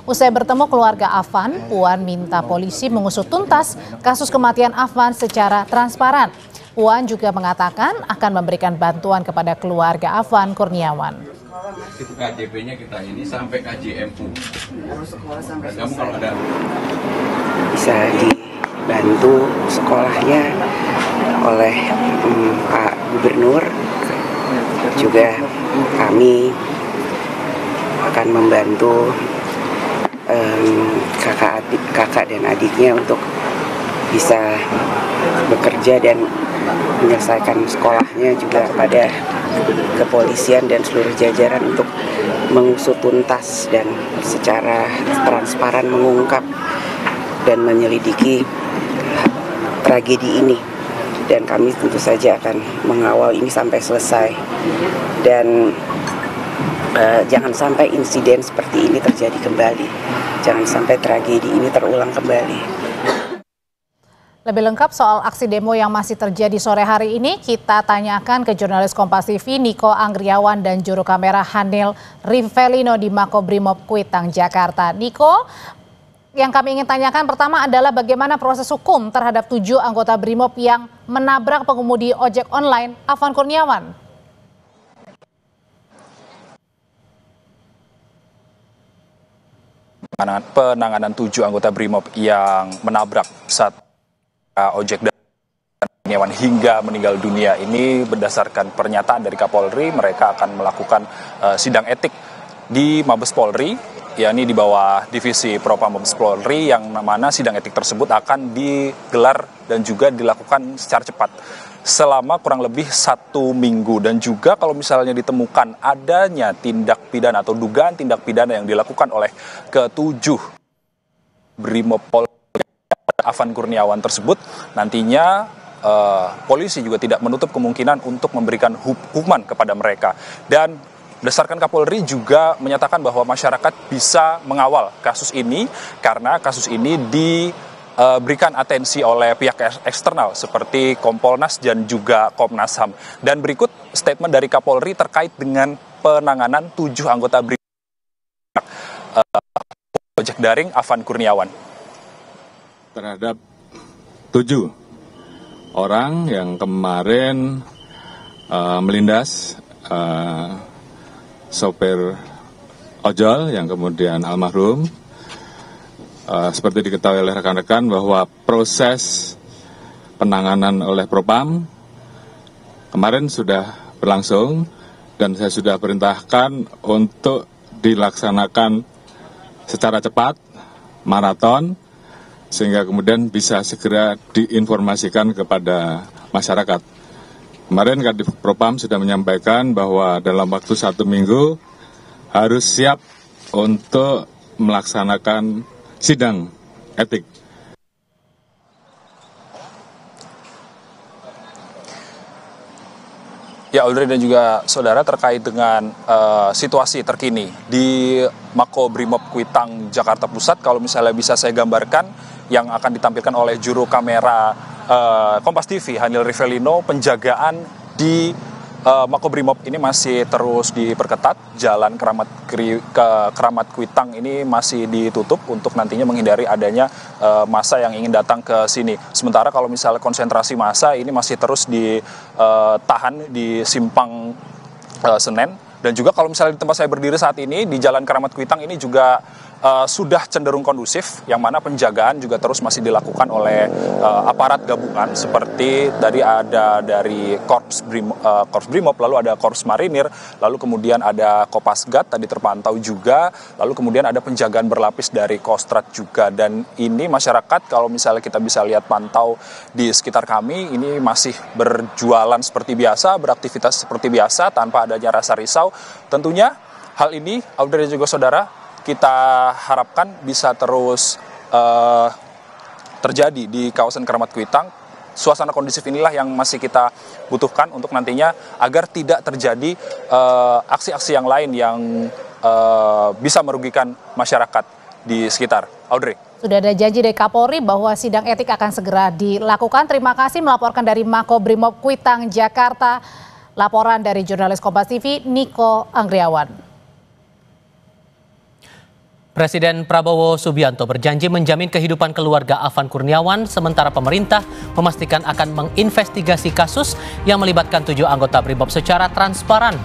Usai bertemu keluarga Afan, Puan minta polisi mengusut tuntas kasus kematian Afan secara transparan. Puan juga mengatakan akan memberikan bantuan kepada keluarga Afan Kurniawan. Itu KJP-nya kita ini sampai KJMU. Harus sekolah sampai kamu kalau ada bisa dibantu sekolahnya oleh Pak Gubernur, juga kami akan membantu kakak dan adiknya untuk bisa bekerja dan menyelesaikan sekolahnya, juga kepada kepolisian dan seluruh jajaran untuk mengusut tuntas dan secara transparan mengungkap dan menyelidiki tragedi ini. Dan kami tentu saja akan mengawal ini sampai selesai. Dan jangan sampai insiden seperti ini terjadi kembali. Jangan sampai tragedi ini terulang kembali. Lebih lengkap soal aksi demo yang masih terjadi sore hari ini, kita tanyakan ke jurnalis Kompas TV Niko Anggriawan dan juru kamera Hanil Rivelino di Makobrimob Kuitang, Jakarta. Niko, yang kami ingin tanyakan pertama adalah bagaimana proses hukum terhadap 7 anggota Brimob yang menabrak pengemudi ojek online Afan Kurniawan? Penanganan 7 anggota Brimob yang menabrak saat ojek dan Kurniawan hingga meninggal dunia ini berdasarkan pernyataan dari Kapolri, mereka akan melakukan sidang etik di Mabes Polri, yakni di bawah Divisi Propam Mabes Polri, yang mana sidang etik tersebut akan digelar dan juga dilakukan secara cepat selama kurang lebih 1 minggu. Dan juga kalau misalnya ditemukan adanya tindak pidana atau dugaan tindak pidana yang dilakukan oleh ke-7 Brimob Polri Afan Kurniawan tersebut, nantinya polisi juga tidak menutup kemungkinan untuk memberikan hukuman kepada mereka. Dan berdasarkan Kapolri juga menyatakan bahwa masyarakat bisa mengawal kasus ini karena kasus ini diberikan atensi oleh pihak eksternal seperti Kompolnas dan juga Komnas HAM. Dan berikut statement dari Kapolri terkait dengan penanganan 7 anggota ojek daring Afan Kurniawan. Terhadap 7 orang yang kemarin melindas sopir ojol yang kemudian almarhum. Seperti diketahui oleh rekan-rekan bahwa proses penanganan oleh Propam kemarin sudah berlangsung dan saya sudah perintahkan untuk dilaksanakan secara cepat, maraton, sehingga kemudian bisa segera diinformasikan kepada masyarakat. Kemarin Kadif Propam sudah menyampaikan bahwa dalam waktu 1 minggu harus siap untuk melaksanakan sidang etik. Ya, Audrey dan juga saudara, terkait dengan situasi terkini di Makobrimob Kuitang, Jakarta Pusat, kalau misalnya bisa saya gambarkan yang akan ditampilkan oleh juru kamera Kompas TV Hanil Rivelino, penjagaan di Makobrimob ini masih terus diperketat. Jalan Keramat Kuitang ini masih ditutup untuk nantinya menghindari adanya massa yang ingin datang ke sini. Sementara kalau misalnya konsentrasi massa ini masih terus ditahan di simpang Senen. Dan juga kalau misalnya di tempat saya berdiri saat ini di Jalan Keramat Kuitang ini juga sudah cenderung kondusif, yang mana penjagaan juga terus masih dilakukan oleh aparat gabungan seperti tadi ada dari Korps Brimob, lalu ada Korps Marinir, lalu kemudian ada Kopasgat tadi terpantau juga, lalu kemudian ada penjagaan berlapis dari Kostrat juga. Dan ini masyarakat kalau misalnya kita bisa lihat pantau di sekitar kami ini masih berjualan seperti biasa, beraktivitas seperti biasa tanpa adanya rasa risau. Tentunya hal ini, Audrey dan juga saudara, kita harapkan bisa terus terjadi di kawasan Keramat Kuitang. Suasana kondusif inilah yang masih kita butuhkan untuk nantinya agar tidak terjadi aksi-aksi yang lain yang bisa merugikan masyarakat di sekitar. Audrey. Sudah ada janji dari Kapolri bahwa sidang etik akan segera dilakukan. Terima kasih melaporkan dari Makobrimob Kuitang, Jakarta. Laporan dari jurnalis Kompas TV Niko Anggriawan. Presiden Prabowo Subianto berjanji menjamin kehidupan keluarga Afan Kurniawan, sementara pemerintah memastikan akan menginvestigasi kasus yang melibatkan 7 anggota BRIMOB secara transparan.